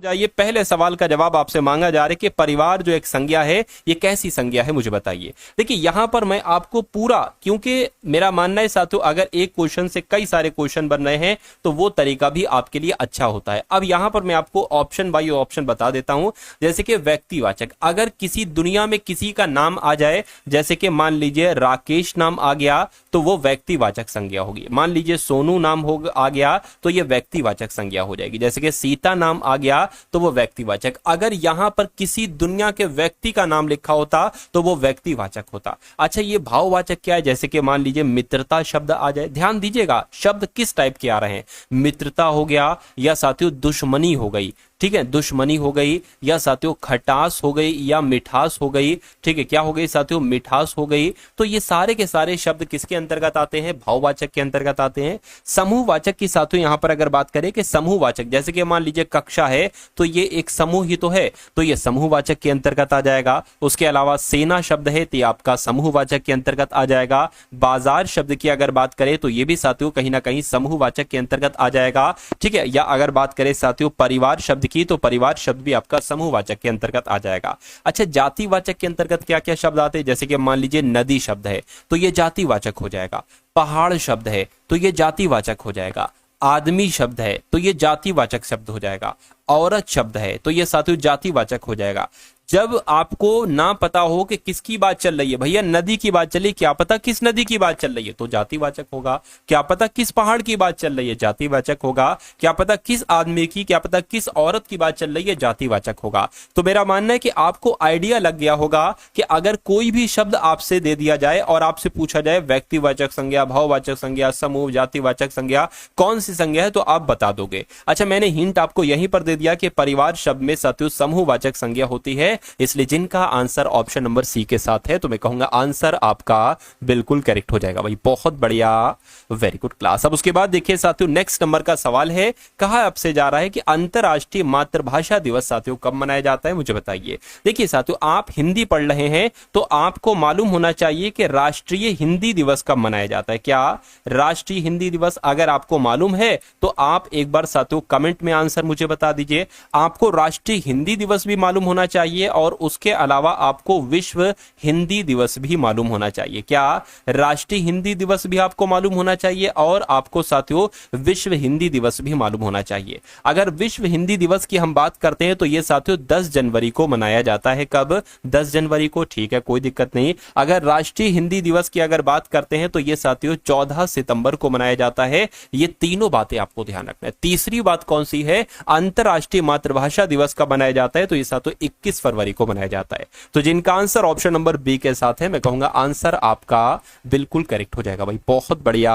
जाइए, पहले सवाल का जवाब आपसे मांगा जा रहा है कि परिवार जो एक संज्ञा है ये कैसी संज्ञा है, मुझे बताइए। देखिए यहां पर मैं आपको पूरा, क्योंकि मेरा मानना है साथियों अगर एक क्वेश्चन से कई सारे क्वेश्चन बन रहे हैं तो वो तरीका भी आपके लिए अच्छा होता है। अब यहां पर मैं आपको ऑप्शन बाय ऑप्शन बता देता हूं। जैसे कि व्यक्तिवाचक, अगर किसी दुनिया में किसी का नाम आ जाए, जैसे कि मान लीजिए राकेश नाम आ गया तो वो व्यक्तिवाचक संज्ञा होगी। मान लीजिए सोनू नाम हो आ गया तो ये व्यक्तिवाचक संज्ञा हो जाएगी। जैसे कि सीता नाम आ गया तो वो व्यक्तिवाचक। अगर यहां पर किसी दुनिया के व्यक्ति का नाम लिखा होता तो वो व्यक्तिवाचक होता। अच्छा, ये भाववाचक क्या है? जैसे कि मान लीजिए मित्रता शब्द आ जाए, ध्यान दीजिएगा शब्द किस टाइप के आ रहे हैं। मित्रता हो गया या साथियों दुश्मनी हो गई, ठीक है, दुश्मनी हो गई, या साथियों खटास हो गई या मिठास हो गई। ठीक है, क्या हो गई साथियों? मिठास हो गई। तो ये सारे के सारे शब्द किसके अंतर्गत आते हैं? भाववाचक के अंतर्गत आते हैं। समूहवाचक की साथियों यहां पर अगर बात करें कि समूहवाचक, जैसे कि मान लीजिए कक्षा है तो ये एक समूह ही तो है, तो ये समूहवाचक के अंतर्गत आ जाएगा। उसके अलावा सेना शब्द है तो ये आपका समूहवाचक के अंतर्गत आ जाएगा। बाजार शब्द की अगर बात करें तो ये भी साथियों कहीं ना कहीं समूहवाचक के अंतर्गत आ जाएगा। ठीक है, या अगर बात करें साथियों परिवार शब्द की तो परिवार शब्द भी आपका समूहवाचक के अंतर्गत आ जाएगा। अच्छा, जातिवाचक के अंतर्गत क्या क्या शब्द आते हैं? जैसे कि मान लीजिए नदी शब्द है तो ये जातिवाचक हो जाएगा। पहाड़ शब्द है तो ये जातिवाचक हो जाएगा। आदमी शब्द है तो ये जातिवाचक शब्द हो जाएगा। औरत शब्द है तो ये साथियों जातिवाचक हो जाएगा। जब आपको ना पता हो कि किसकी बात चल रही है, भैया नदी की बात चली, क्या पता किस नदी की बात चल रही है, तो जातिवाचक होगा। क्या पता किस पहाड़ की बात चल रही है, जातिवाचक होगा। क्या पता किस आदमी की, क्या पता किस औरत की बात चल रही है, जातिवाचक होगा। तो मेरा मानना है कि आपको आइडिया लग गया होगा कि अगर कोई भी शब्द आपसे दे दिया जाए और आपसे पूछा जाए व्यक्तिवाचक संज्ञा, भाववाचक संज्ञा, समूह, जातिवाचक संज्ञा, कौन सी संज्ञा है, तो आप बता दोगे। अच्छा, मैंने हिंट आपको यहीं पर दे दिया कि परिवार शब्द में साथियों समूहवाचक संज्ञा होती है, इसलिए जिनका आंसर ऑप्शन नंबर सी के साथ है तो मैं कहूंगा आंसर आपका बिल्कुल करेक्ट हो जाएगा। भाई बहुत बढ़िया, वेरी गुड क्लास। अब उसके बाद देखिए साथियों नेक्स्ट नंबर का सवाल है, कहा आपसे जा रहा है कि अंतरराष्ट्रीय मातृभाषा दिवस साथियों कब मनाया जाता है, मुझे बताइए। देखिए साथियों आप हिंदी पढ़ रहे हैं तो आपको मालूम होना चाहिए कि राष्ट्रीय हिंदी दिवस कब मनाया जाता है। क्या राष्ट्रीय हिंदी दिवस अगर आपको मालूम है तो आप एक बार साथियों कमेंट में आंसर मुझे बता दीजिए। आपको राष्ट्रीय हिंदी दिवस भी मालूम होना चाहिए और उसके अलावा आपको विश्व हिंदी दिवस भी मालूम होना चाहिए। क्या राष्ट्रीय हिंदी दिवस भी आपको मालूम होना चाहिए और आपको साथियों विश्व हिंदी दिवस भी मालूम होना चाहिए। अगर विश्व हिंदी दिवस की हम बात करते हैं तो यह साथियों 10 जनवरी को मनाया जाता है। कब? 10 जनवरी को। ठीक है, कोई दिक्कत नहीं। अगर राष्ट्रीय हिंदी दिवस की अगर बात करते हैं तो यह साथियों 14 सितंबर को मनाया जाता है। ये तीनों बातें आपको ध्यान रखना है। तीसरी बात कौन सी है? अंतरराष्ट्रीय मातृभाषा दिवस कब मनाया जाता है, तो यह साथियों 21 फरवरी को मनाया जाता है। तो जिनका आंसर ऑप्शन नंबर बी के साथ है मैं कहूंगा आंसर आपका बिल्कुल करेक्ट हो जाएगा। भाई बहुत बढ़िया,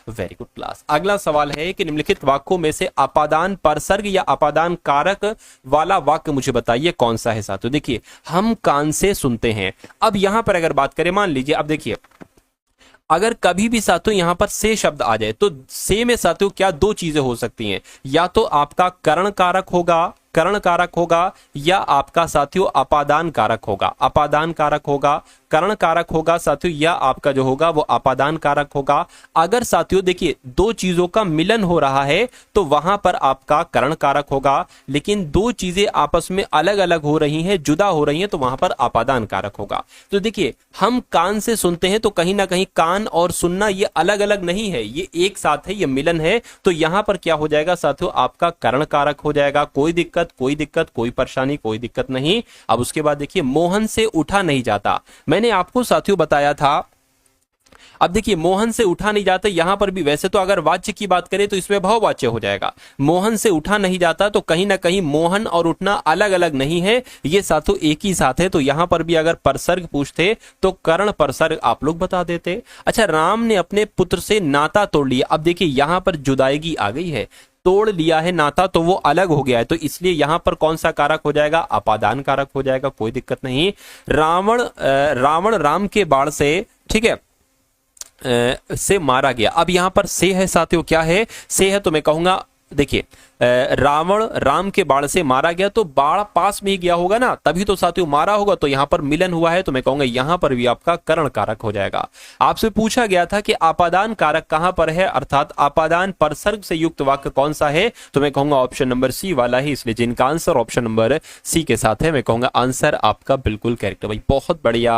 वेरी गुड क्लास। अगला सवाल है कि निम्नलिखित वाक्यों में से अपादान परसर्ग या अपादान कारक वाला वाक्य मुझे बताइए कौन सा है साथियों। देखिए हम कान से सुनते हैं। अब यहां पर अगर बात करें, मान लीजिए अब देखिए अगर कभी भी साथियों यहां पर से शब्द आ जाए तो से में साथियों क्या दो चीजें हो सकती हैं, या तो आपका करण कारक होगा, करण कारक होगा, या आपका साथियों अपादान कारक होगा, अपादान कारक होगा, करण कारक होगा साथियों, या आपका जो होगा वो अपादान कारक होगा। अगर साथियों देखिए दो चीजों का मिलन हो रहा है तो वहां पर आपका करण कारक होगा, लेकिन दो चीजें आपस में अलग अलग हो रही हैं, जुदा हो रही हैं, तो वहां पर अपादान कारक होगा। तो देखिए हम कान से सुनते हैं तो कहीं ना कहीं कान और सुनना ये अलग अलग नहीं है, ये एक साथ है, ये मिलन है। तो यहां पर क्या हो जाएगा साथियों, आपका करण कारक हो जाएगा। कोई दिक्कत, कोई परेशानी, कोई दिक्कत नहीं। अब उसके बाद देखिए मोहन से उठा नहीं जाता, मैंने आपको साथियों बताया था। अब देखिए मोहन से उठा नहीं जाता, यहां पर भी वैसे तो अगर वाच्य की बात करें तो इसमें भाववाच्य हो जाएगा। मोहन से उठा नहीं जाता तो कहीं ना कहीं मोहन और उठना अलग अलग नहीं है, ये साथियों एक ही साथ है। तो यहां पर भी अगर परसर्ग पूछते तो कर्ण परसर्ग आप लोग बता देते। अच्छा, राम ने अपने पुत्र से नाता तोड़ लिया। अब देखिए यहां पर जुदाईगी आ गई है, तोड़ लिया है नाता तो वो अलग हो गया है, तो इसलिए यहां पर कौन सा कारक हो जाएगा? अपादान कारक हो जाएगा। कोई दिक्कत नहीं। रावण राम के बाण से, ठीक है, से मारा गया। अब यहां पर से है साथियों, क्या है? से है तो मैं कहूंगा देखिए रावण राम के बाण से मारा गया, तो बाण पास में ही गया होगा ना, तभी तो साथियों मारा होगा, तो यहां पर मिलन हुआ है, तो मैं कहूंगा यहां पर भी आपका करण कारक हो जाएगा। आपसे पूछा गया था कि आपादान कारक कहां पर है, अर्थात आपादान परसर्ग से युक्त वाक्य कौन सा है, तो मैं कहूंगा ऑप्शन नंबर सी वाला ही, इसलिए जिनका आंसर ऑप्शन नंबर सी के साथ है, मैं कहूंगा आंसर आपका बिल्कुल करेक्ट है भाई, बहुत बढ़िया,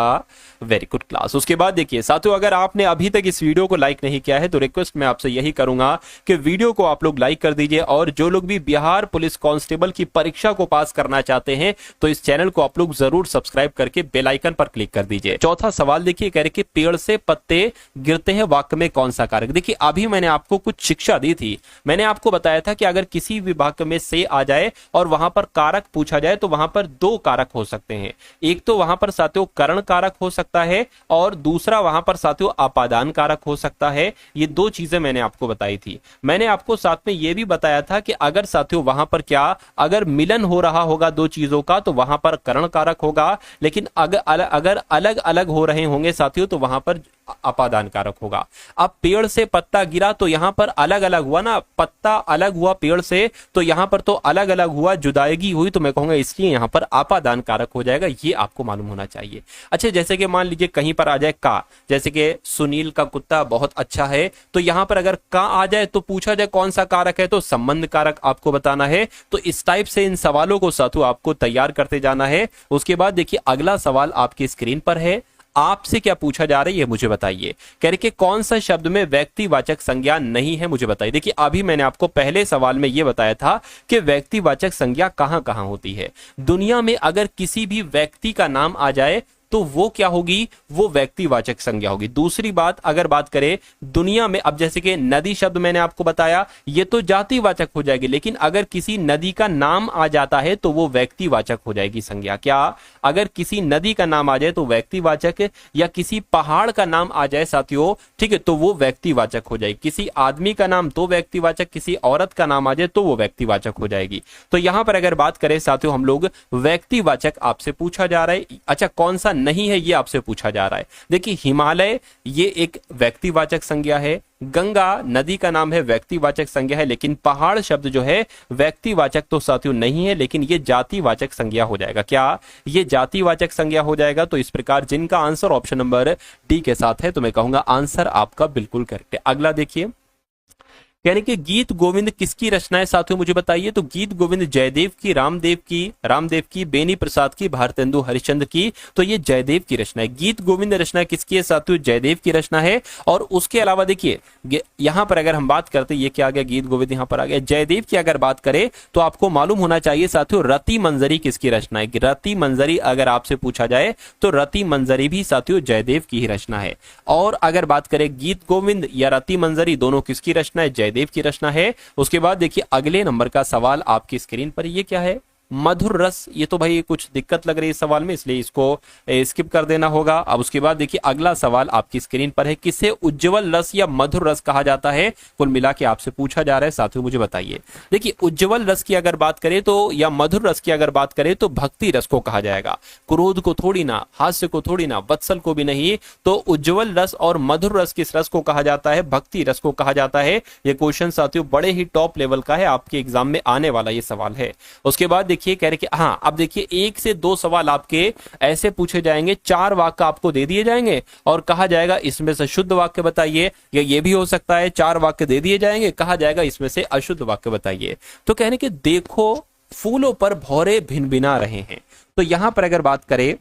वेरी गुड क्लास। उसके बाद देखिए साथियों, अगर आपने अभी तक इस वीडियो को लाइक नहीं किया है तो रिक्वेस्ट मैं आपसे यही करूंगा कि वीडियो को आप लोग लाइक कर दीजिए, और जो लोग भी बिहार पुलिस कांस्टेबल की परीक्षा को पास करना चाहते हैं तो इस चैनल को आप लोग जरूर सब्सक्राइब करके बेल आइकन पर क्लिक कर दीजिए। चौथा सवाल देखिए, कह रहे कि पेड़ से पत्ते गिरते हैं वाक्य में कौन सा कारक। देखिए अभी मैंने आपको कुछ शिक्षा दी थी, मैंने आपको बताया था कि अगर किसी भी वाक्य में से आ जाए और वहां पर कारक पूछा जाए तो वहां पर दो कारक हो सकते हैं, एक तो वहां पर साथियों करण कारक हो सकता है और दूसरा वहां पर साथियों आपादान कारक हो सकता है। ये दो चीजें मैंने आपको बताई थी। मैंने आपको साथ में यह भी बताया था कि अगर साथियों वहां पर क्या, अगर मिलन हो रहा होगा दो चीजों का तो वहां पर करण कारक होगा, लेकिन अगर अलग अलग हो रहे होंगे साथियों तो वहां पर अपादान कारक होगा। अब पेड़ से पत्ता गिरा तो यहां पर अलग अलग हुआ ना, पत्ता अलग हुआ पेड़ से, तो यहां पर तो अलग अलग हुआ, जुदाईगी हुई, तो मैं कहूंगा इसलिए यहां पर आपादान कारक हो जाएगा, ये आपको मालूम होना चाहिए। अच्छा, जैसे कि मान लीजिए कहीं पर आ जाए का, जैसे कि सुनील का कुत्ता बहुत अच्छा है, तो यहां पर अगर का आ जाए तो पूछा जाए कौन सा कारक है, तो संबंध कारक आपको बताना है। तो इस टाइप से इन सवालों को साथियों आपको तैयार करते जाना है। उसके बाद देखिए अगला सवाल आपकी स्क्रीन पर है, आपसे क्या पूछा जा रहा है ये मुझे बताइए। कह रहे कि कौन सा शब्द में व्यक्तिवाचक संज्ञा नहीं है, मुझे बताइए। देखिए अभी मैंने आपको पहले सवाल में ये बताया था कि व्यक्तिवाचक संज्ञा कहां कहां होती है। दुनिया में अगर किसी भी व्यक्ति का नाम आ जाए तो वो क्या होगी, वो व्यक्तिवाचक संज्ञा होगी। दूसरी बात, अगर बात करें दुनिया में, अब जैसे कि नदी शब्द मैंने आपको बताया, ये तो जातिवाचक हो जाएगी, लेकिन अगर किसी नदी का नाम आ जाता है तो वो व्यक्तिवाचक हो जाएगी संज्ञा। क्या, अगर किसी नदी का नाम आ जाए तो व्यक्तिवाचक, या किसी पहाड़ का नाम आ जाए साथियों, ठीक है, तो वो व्यक्तिवाचक हो जाएगी। किसी आदमी का नाम तो व्यक्तिवाचक, किसी औरत का नाम आ जाए तो वो व्यक्तिवाचक हो जाएगी। तो यहां पर अगर बात करें साथियों, हम लोग व्यक्तिवाचक आपसे पूछा जा रहा है। अच्छा, कौन सा नहीं है ये आपसे पूछा जा रहा है। देखिए हिमालय ये एक व्यक्तिवाचक संज्ञा है, गंगा नदी का नाम है, व्यक्तिवाचक संज्ञा है, लेकिन पहाड़ शब्द जो है व्यक्तिवाचक तो साथियों नहीं है, लेकिन ये जातिवाचक संज्ञा हो जाएगा। क्या, ये जातिवाचक संज्ञा हो जाएगा। तो इस प्रकार जिनका आंसर ऑप्शन नंबर डी के साथ है तो मैं कहूंगा आंसर आपका बिल्कुल करेक्ट है। अगला देखिए, यानी कि गीत गोविंद किसकी रचना है साथियों, मुझे बताइए। तो गीत गोविंद जयदेव की, रामदेव की, बेनी प्रसाद की, भारतेंदु हरिश्चंद्र की, तो ये जयदेव की रचना है। गीत गोविंद रचना किसकी है साथियों, जयदेव की रचना है। और उसके अलावा देखिए यहां पर अगर हम बात करते, ये क्या आ गया, गीत गोविंद यहां पर आ गया, जयदेव की अगर बात करें तो आपको मालूम होना चाहिए साथियों रति मंजरी किसकी रचना है। रति मंजरी अगर आपसे पूछा जाए तो रति मंजरी भी साथियों जयदेव की ही रचना है। और अगर बात करें गीत गोविंद या रति मंजरी दोनों किसकी रचना है, जयदेव की रचना है। उसके बाद देखिए अगले नंबर का सवाल आपकी स्क्रीन पर, ये क्या है, मधुर रस। ये तो भाई कुछ दिक्कत लग रही है इस सवाल में, इसलिए इसको स्किप कर देना होगा। अब उसके बाद देखिए अगला सवाल आपकी स्क्रीन पर है, किसे उज्जवल रस या मधुर रस कहा जाता है, कुल मिला के आपसे पूछा जा रहा है साथियों, मुझे बताइए। देखिए उज्जवल रस की अगर बात करें तो, या मधुर रस की अगर बात करें तो भक्ति रस को कहा जाएगा, क्रोध को थोड़ी ना, हास्य को थोड़ी ना, वत्सल को भी नहीं। तो उज्जवल रस और मधुर रस किस रस को कहा जाता है, भक्ति रस को कहा जाता है। ये क्वेश्चन साथियों बड़े ही टॉप लेवल का है, आपके एग्जाम में आने वाला ये सवाल है। उसके बाद देखिए कह रहे कि हाँ, अब देखिए 1 से 2 सवाल आपके ऐसे पूछे जाएंगे, 4 वाक्य आपको दे दिए जाएंगे और कहा जाएगा इसमें से शुद्ध वाक्य बताइए, या ये भी हो सकता है 4 वाक्य दे दिए जाएंगे, कहा जाएगा इसमें से अशुद्ध वाक्य बताइए। तो कहने कि देखो फूलों पर भौरे भिनभिना रहे हैं, तो यहां पर अगर बात करें,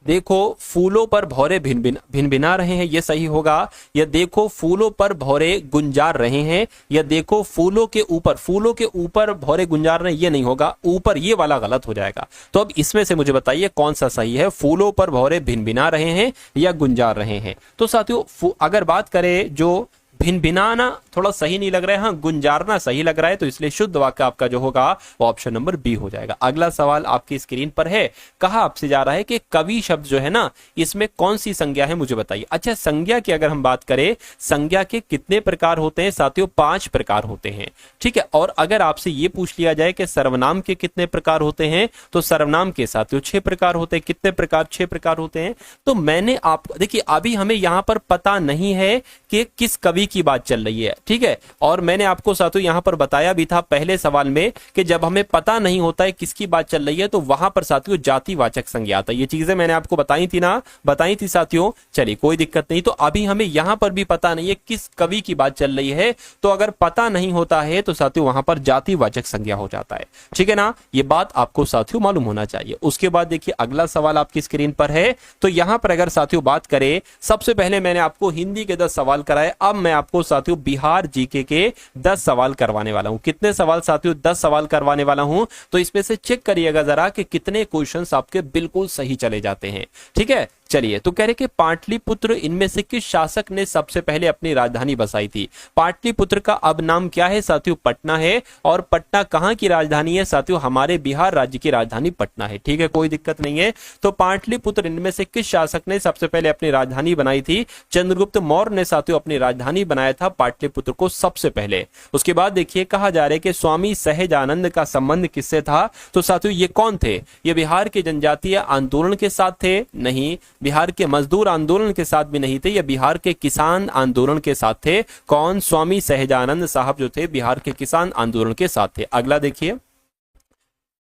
देखो फूलों पर भौरे भिनभिना रहे हैं, ये सही होगा। या देखो फूलों पर भौरे गुंजार रहे हैं, या देखो फूलों के ऊपर भौरे गुंजार रहे हैं, ये नहीं होगा, ऊपर ये वाला गलत हो जाएगा। तो अब इसमें से मुझे बताइए कौन सा सही है, फूलों पर भौरे भिनभिना रहे हैं या गुंजार रहे हैं। तो साथियों अगर बात करें, जो भिनभिनाना थोड़ा सही नहीं लग रहा है, हाँ गुंजारना सही लग रहा है, तो इसलिए शुद्ध वाक्य आपका जो होगा वो ऑप्शन नंबर बी हो जाएगा। अगला सवाल आपकी स्क्रीन पर है, कहा आपसे जा रहा है कि कवि शब्द जो है ना, इसमें कौन सी संज्ञा है, मुझे बताइए। अच्छा, संज्ञा की अगर हम बात करें, संज्ञा के कितने प्रकार होते हैं साथियों, 5 प्रकार होते हैं, ठीक है। और अगर आपसे ये पूछ लिया जाए कि सर्वनाम के कितने प्रकार होते हैं, तो सर्वनाम के साथियों 6 प्रकार होते हैं। कितने प्रकार, 6 प्रकार होते हैं। तो मैंने आप देखिए, अभी हमें यहां पर पता नहीं है कि किस कवि की बात चल रही है, ठीक है। और मैंने आपको साथियों यहां पर बताया भी था पहले सवाल में कि जब हमें पता नहीं होता है किसकी बात चल रही है तो वहां पर साथियों जातिवाचक संज्ञा आता है। ये चीजें मैंने आपको बताई थी ना, बताई थी साथियों। चलिए कोई दिक्कत नहीं। तो अभी हमें यहां पर भी पता नहीं है किस कवि की बात चल रही है, तो अगर पता नहीं होता है तो साथियों वहां पर जातिवाचक संज्ञा हो जाता है, ठीक है ना। ये बात आपको साथियों मालूम होना चाहिए। उसके बाद देखिए अगला सवाल आपकी स्क्रीन पर है। तो यहां पर अगर साथियों बात करें, सबसे पहले मैंने आपको हिंदी के 10 सवाल कराए, अब मैं आपको साथियों बिहार जीके के 10 सवाल करवाने वाला हूं। कितने सवाल साथियों? 10 सवाल करवाने वाला हूं। तो इसमें से चेक करिएगा जरा कि कितने क्वेश्चंस आपके बिल्कुल सही चले जाते हैं, ठीक है। चलिए, तो कह रहे कि पाटलिपुत्र इनमें से किस शासक ने सबसे पहले अपनी राजधानी बसाई थी? पाटलिपुत्र का अब नाम क्या है साथियों? पटना है। और पटना कहां की राजधानी है साथियों? हमारे बिहार राज्य की राजधानी पटना है, ठीक है, कोई दिक्कत नहीं है। तो पाटलिपुत्र इनमें से किस शासक ने सबसे पहले अपनी राजधानी बनाई थी? चंद्रगुप्त मौर्य ने साथियों अपनी राजधानी बनाया था पाटलिपुत्र को सबसे पहले। उसके बाद देखिए कहा जा रहा है कि स्वामी सहजानंद का संबंध किससे था? तो साथियों ये कौन थे? ये बिहार के जनजातीय आंदोलन के साथ थे? नहीं। बिहार के मजदूर आंदोलन के साथ भी नहीं थे, या बिहार के किसान आंदोलन के साथ थे। कौन? स्वामी सहजानंद साहब जो थे बिहार के किसान आंदोलन के साथ थे। अगला देखिए,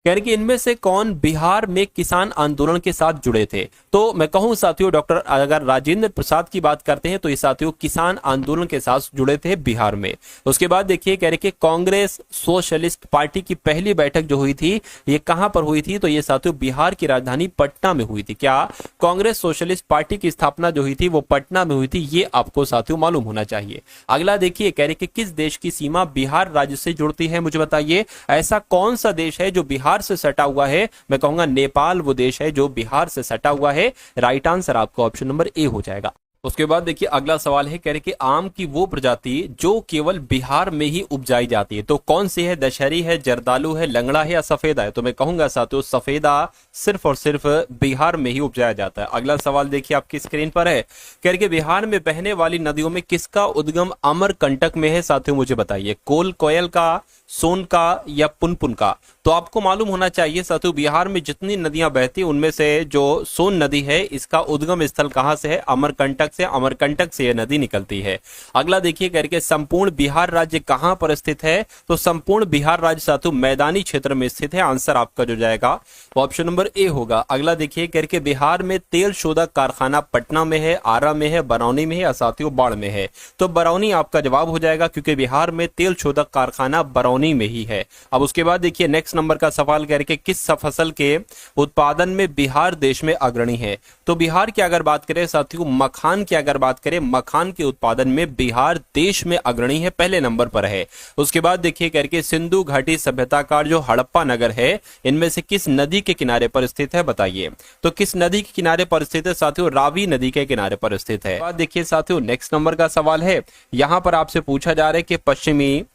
कह रहे कि इनमें से कौन बिहार में किसान आंदोलन के साथ जुड़े थे? तो मैं कहूं साथियों डॉक्टर अगर राजेंद्र प्रसाद की बात करते हैं तो ये साथियों किसान आंदोलन के साथ जुड़े थे बिहार में। उसके बाद देखिए कह रहे कि कांग्रेस सोशलिस्ट पार्टी की पहली बैठक जो हुई थी ये कहां पर हुई थी? तो ये साथियों बिहार की राजधानी पटना में हुई थी। क्या कांग्रेस सोशलिस्ट पार्टी की स्थापना जो हुई थी वो पटना में हुई थी? ये आपको साथियों मालूम होना चाहिए। अगला देखिए, कह रहे कि किस देश की सीमा बिहार राज्य से जुड़ती है? मुझे बताइए ऐसा कौन सा देश है जो बिहार से सटा हुआ है? मैं कहूंगा नेपाल वो देश है जो बिहार से सटा हुआ है। राइट आंसर आपका ऑप्शन नंबर ए हो जाएगा। उसके बाद देखिए अगला सवाल है, कह रहे कि आम की वो प्रजाति जो केवल बिहार में ही उपजाई जाती है, तो कौन सी है? दशहरी है, जर्दालू है, लंगड़ा है या सफेदा है? तो मैं कहूंगा साथियों सफेदा सिर्फ और सिर्फ बिहार में ही उपजाया जाता है। अगला सवाल देखिए आपकी स्क्रीन पर है, कह रहे कि बिहार में बहने वाली नदियों में किसका उद्गम अमरकंटक में है? साथियों मुझे बताइए, कोल कोयल का, सोन का या पुनपुन का? तो आपको मालूम होना चाहिए साथियों बिहार में जितनी नदियां बहती उनमें से जो सोन नदी है इसका उद्गम स्थल कहां से है? अमरकंटक से। अमरकंटक से यह नदी निकलती है। अगला देखिए करके संपूर्ण बिहार राज्य कहां पर स्थित है? तो संपूर्ण बिहार राज्य साथियों मैदानी क्षेत्र में स्थित है। आंसर आपका जो जाएगा ऑप्शन नंबर ए होगा। अगला देखिए करके बिहार में तेल शोधक कारखाना पटना में है, आरा में है, बरौनी में है या साथियों बाढ़ में है? तो बरौनी आपका जवाब हो जाएगा क्योंकि बिहार में तेल शोधक कारखाना बरौनी में ही है। अब उसके बाद देखिए नेक्स्ट नंबर का सवाल कह रहे कि किस फसल के उत्पादन में बिहार देश में अग्रणी है? तो बिहार की अगर बात करें साथियों मखान की अगर बात करें, मखान के उत्पादन में बिहार देश में अग्रणी है, पहले नंबर पर है। उसके बाद देखिए करके सिंधु घाटी सभ्यता का जो हड़प्पा नगर है इनमें से किस नदी के किनारे पर स्थित है? बताइए। तो किस नदी के किनारे पर स्थित है साथियों? रावी नदी के किनारे पर स्थित है। बाद देखिए साथियों नेक्स्ट नंबर का सवाल है, यहां पर आपसे पूछा जा रहा है कि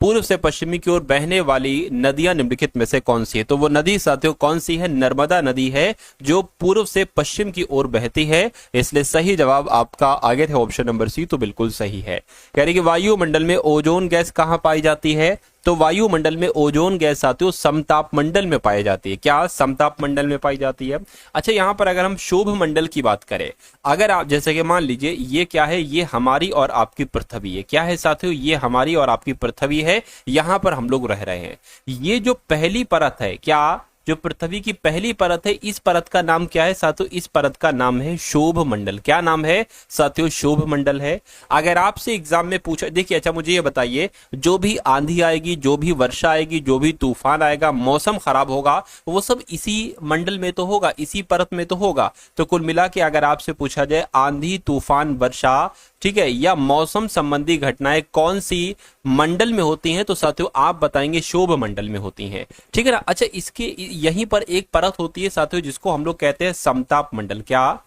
पूर्व से पश्चिमी की ओर बहने वाली नदियां निम्नलिखित में से कौन सी है? तो वो नदी साथियों कौन सी है? नर्मदा नदी है जो पूर्व से पश्चिम की ओर बहती है। इसलिए सही जवाब आपका आगे है ऑप्शन नंबर सी, तो बिल्कुल सही है। कह रही कि वायुमंडल में ओजोन गैस कहां पाई जाती है? तो वायुमंडल में ओजोन गैस साथियों समताप मंडल में पाई जाती है। क्या समताप मंडल में पाई जाती है? अच्छा, यहां पर अगर हम शोभ मंडल की बात करें, अगर आप जैसे कि मान लीजिए ये क्या है? ये हमारी और आपकी पृथ्वी है। क्या है साथियों? ये हमारी और आपकी पृथ्वी है, यहां पर हम लोग रह रहे हैं। ये जो पहली परत है, क्या जो पृथ्वी की पहली परत है, इस परत का नाम क्या है साथियों? इस परत का नाम है शोभ मंडल। क्या नाम है साथियों? शोभ मंडल है। अगर आपसे एग्जाम में पूछा, देखिए अच्छा मुझे ये बताइए, जो भी आंधी आएगी, जो भी वर्षा आएगी, जो भी तूफान आएगा, मौसम खराब होगा, वो सब इसी मंडल में तो होगा, इसी परत में तो होगा। तो कुल मिला के अगर आपसे पूछा जाए आंधी, तूफान, वर्षा, ठीक है, या मौसम संबंधी घटनाएं कौन सी मंडल में होती हैं, तो साथियों आप बताएंगे शोभ मंडल में होती हैं, ठीक है ना। अच्छा, इसके यहीं पर एक परत होती है साथियों जिसको हम लोग कहते हैं समताप मंडल। क्या?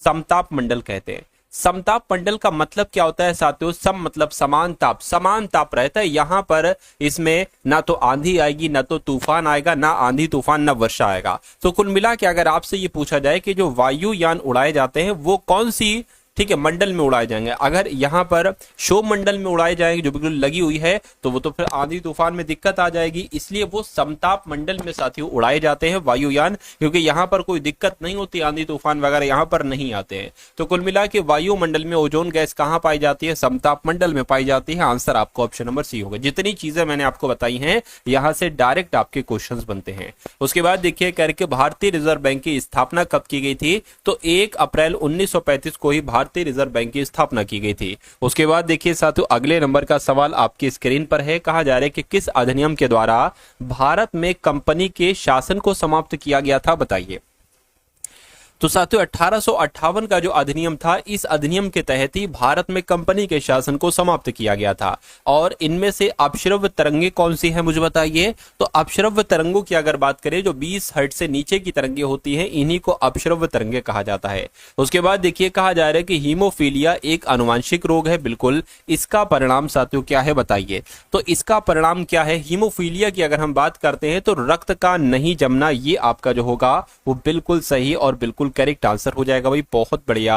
समताप मंडल कहते हैं। समताप मंडल का मतलब क्या होता है साथियों? सम मतलब समान ताप, समान ताप रहता है यहां पर। इसमें ना तो आंधी आएगी, ना तो तूफान आएगा, ना आंधी तूफान, ना वर्षा आएगा। तो कुल मिला के अगर आपसे ये पूछा जाए कि जो वायुयान उड़ाए जाते हैं वो कौन सी, ठीक है, मंडल में उड़ाए जाएंगे। अगर यहाँ पर क्षोभ मंडल में उड़ाए जाएंगे जो बिल्कुल लगी हुई है तो वो तो फिर आंधी तूफान में दिक्कत आ जाएगी, इसलिए वो समताप मंडल में साथियों उड़ाए जाते हैं वायुयान, क्योंकि यहाँ पर कोई दिक्कत नहीं होती, आंधी तूफान वगैरह यहाँ पर नहीं आते हैं। तो कुल मिला के वायुमंडल में ओजोन गैस कहाँ पाई जाती है? समताप मंडल में पाई जाती है। आंसर आपको ऑप्शन नंबर सी होगा। जितनी चीजें मैंने आपको बताई हैं यहाँ से डायरेक्ट आपके क्वेश्चंस बनते हैं। उसके बाद देखिए करके भारतीय रिजर्व बैंक की स्थापना कब की गई थी? तो 1 अप्रैल 1935 को ही भारतीय रिजर्व बैंक की स्थापना की गई थी। उसके बाद देखिए साथियों अगले नंबर का सवाल आपकी स्क्रीन पर है। कहा जा रहा है कि किस अधिनियम के द्वारा भारत में कंपनी के शासन को समाप्त किया गया था? बताइए। तो साथियों 1858 का जो अधिनियम था, इस अधिनियम के तहत ही भारत में कंपनी के शासन को समाप्त किया गया था। और इनमें से अपश्रव्य तरंगे कौन सी है मुझे बताइए। तो अपश्रव्य तरंगों की अगर बात करें, जो 20 हर्ट्ज से नीचे की तरंगे होती हैं, इन्हीं को अपश्रव्य तरंगे कहा जाता है। उसके बाद देखिए कहा जा रहा है कि हीमोफीलिया एक आनुवंशिक रोग है। बिल्कुल, इसका परिणाम साथियों क्या है बताइए। तो इसका परिणाम क्या है? हीमोफीलिया की अगर हम बात करते हैं तो रक्त का नहीं जमना, ये आपका जो होगा वो बिल्कुल सही और बिल्कुल करेक्ट आंसर हो जाएगा भाई। बहुत बढ़िया,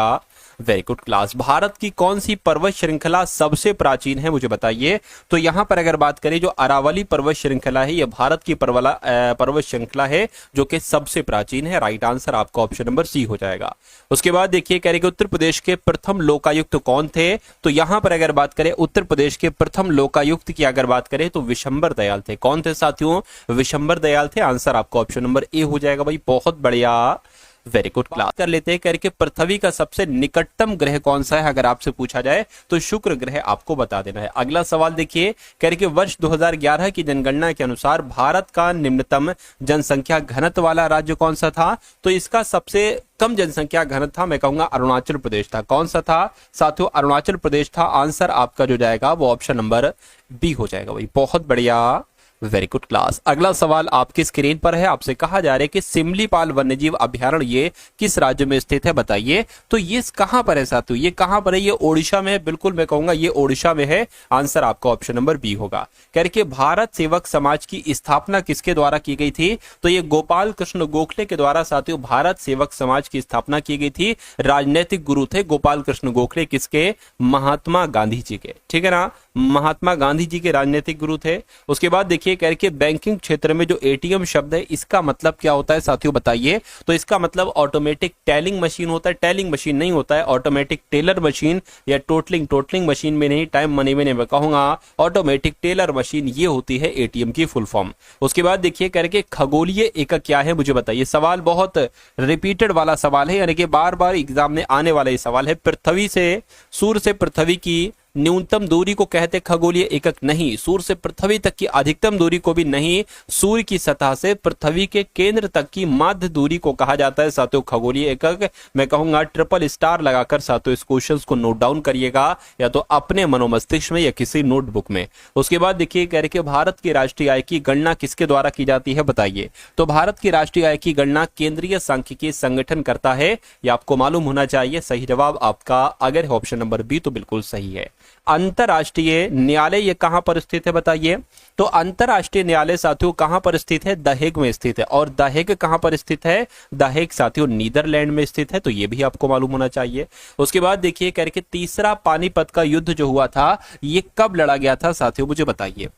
वेरी गुड क्लास। भारत की कौन सी पर्वत श्रृंखला सबसे प्राचीन है मुझे बताइए। तो यहां पर अगर बात करें, जो अरावली पर्वत श्रृंखला है, यह भारत की पर्वत श्रृंखला है जो कि सबसे प्राचीन है। राइट आंसर आपका ऑप्शन नंबर सी हो जाएगा। उसके बाद देखिए कह रहे कि उत्तर प्रदेश के प्रथम लोकायुक्त कौन थे। तो यहां पर अगर बात करें उत्तर प्रदेश के प्रथम लोकायुक्त की अगर बात करें तो विशंबर दयाल थे। कौन थे साथियों? विशंबर दयाल थे। आंसर आपका ऑप्शन नंबर ए हो जाएगा भाई। बहुत बढ़िया, वेरी गुड क्लास। कर लेते हैं करके पृथ्वी का सबसे निकटतम ग्रह कौन सा है, अगर आपसे पूछा जाए तो शुक्र ग्रह आपको बता देना है। अगला सवाल देखिए करके वर्ष 2011 की जनगणना के अनुसार भारत का निम्नतम जनसंख्या घनत्व वाला राज्य कौन सा था। तो इसका सबसे कम जनसंख्या घनत्व था, मैं कहूंगा अरुणाचल प्रदेश था। कौन सा था साथियों? अरुणाचल प्रदेश था। आंसर आपका जो जाएगा वो ऑप्शन नंबर बी हो जाएगा भाई। बहुत बढ़िया, वेरी गुड क्लास। अगला सवाल आपकी स्क्रीन पर है। आपसे कहा जा रहा है कि सिमलीपाल वन्यजीव अभयारण्य ये किस राज्य में स्थित है बताइए। तो ये कहां पर है साथियों? ये कहां पर है? ये ओडिशा में है। बिल्कुल, मैं कहूंगा ये ओडिशा में है। आंसर आपका ऑप्शन नंबर बी होगा। करके भारत सेवक समाज की स्थापना किसके द्वारा की गई थी। तो ये गोपाल कृष्ण गोखले के द्वारा साथियों भारत सेवक समाज की स्थापना की गई थी। राजनीतिक गुरु थे गोपाल कृष्ण गोखले, किसके? महात्मा गांधी जी के। ठीक है ना, महात्मा गांधी जी के राजनीतिक गुरु थे। उसके बाद देखिए करके बैंकिंग क्षेत्र में जो एटीएम शब्द है, इसका मतलब क्या होता है साथियों बताइए। तो इसका मतलब ऑटोमेटिक टेलिंग मशीन होता है। टेलिंग मशीन नहीं होता है, ऑटोमेटिक टेलर मशीन या टोटलिंग मशीन में नहीं, टाइम मनी में नहीं, मैं कहूंगा ऑटोमेटिक टेलर मशीन, ये होती है एटीएम की फुल फॉर्म। उसके बाद देखिए करके खगोलीय एकक क्या है मुझे बताइए। सवाल बहुत रिपीटेड वाला सवाल है, यानी कि बार बार एग्जाम में आने वाला ये सवाल है। पृथ्वी से, सूर्य से पृथ्वी की न्यूनतम दूरी को कहते खगोलीय एकक नहीं, सूर्य से पृथ्वी तक की अधिकतम दूरी को भी नहीं, सूर्य की सतह से पृथ्वी के केंद्र तक की माध्य दूरी को कहा जाता है साथियों खगोलीय एकक। मैं कहूंगा ट्रिपल स्टार लगाकर साथियों इस क्वेश्चन को नोट डाउन करिएगा, या तो अपने मनोमस्तिष्क में या किसी नोटबुक में। उसके बाद देखिए कह रहे कि भारत की राष्ट्रीय आय की गणना किसके द्वारा की जाती है बताइए। तो भारत की राष्ट्रीय आय की गणना केंद्रीय सांख्यिकी संगठन करता है, ये आपको मालूम होना चाहिए। सही जवाब आपका अगर ऑप्शन नंबर बी तो बिल्कुल सही है। अंतरराष्ट्रीय न्यायालय ये कहां पर स्थित है बताइए। तो अंतरराष्ट्रीय न्यायालय साथियों कहां पर स्थित है? द हेग में स्थित है। और द हेग कहां पर स्थित है? द हेग साथियों नीदरलैंड में स्थित है, तो ये भी आपको मालूम होना चाहिए। उसके बाद देखिए करके तीसरा पानीपत का युद्ध जो हुआ था, ये कब लड़ा गया था साथियों मुझे बताइए।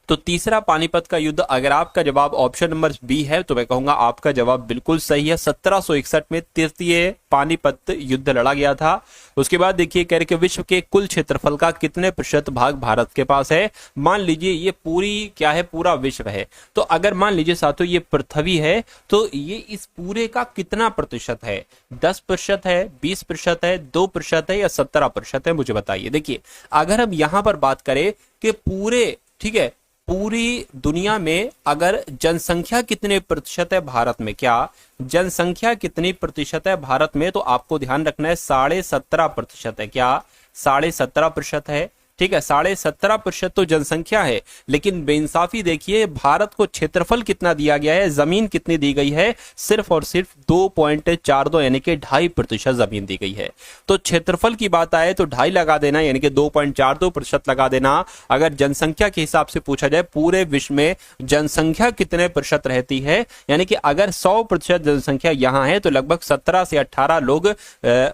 तो तीसरा पानीपत का युद्ध, अगर आपका जवाब ऑप्शन नंबर बी है तो मैं कहूंगा आपका जवाब बिल्कुल सही है। 1761 में तृतीय पानीपत युद्ध लड़ा गया था। उसके बाद देखिए कह रहे कि विश्व के कुल क्षेत्रफल का कितने प्रतिशत भाग भारत के पास है। मान लीजिए ये पूरी क्या है, पूरा विश्व है। तो अगर मान लीजिए साथियों ये पृथ्वी है, तो ये इस पूरे का कितना प्रतिशत है? 10% है, 20% है, 2% है या 17% है, मुझे बताइए। देखिए अगर हम यहां पर बात करें कि पूरे, ठीक है, पूरी दुनिया में अगर जनसंख्या कितने प्रतिशत है भारत में, क्या जनसंख्या कितनी प्रतिशत है भारत में, तो आपको ध्यान रखना है 17.5% है। क्या 17.5% है? ठीक है, 17.5% तो जनसंख्या है, लेकिन बेइंसाफी देखिए भारत को क्षेत्रफल कितना दिया गया है, जमीन कितनी दी गई है, सिर्फ और सिर्फ 2.42 यानी कि 2.5% जमीन दी गई है। तो क्षेत्रफल की बात आए तो 2.5 लगा देना, यानी कि 2.42% लगा देना। अगर जनसंख्या के हिसाब से पूछा जाए पूरे विश्व में जनसंख्या कितने प्रतिशत रहती है, यानी कि अगर 100% जनसंख्या यहां है तो लगभग 17 से 18 लोग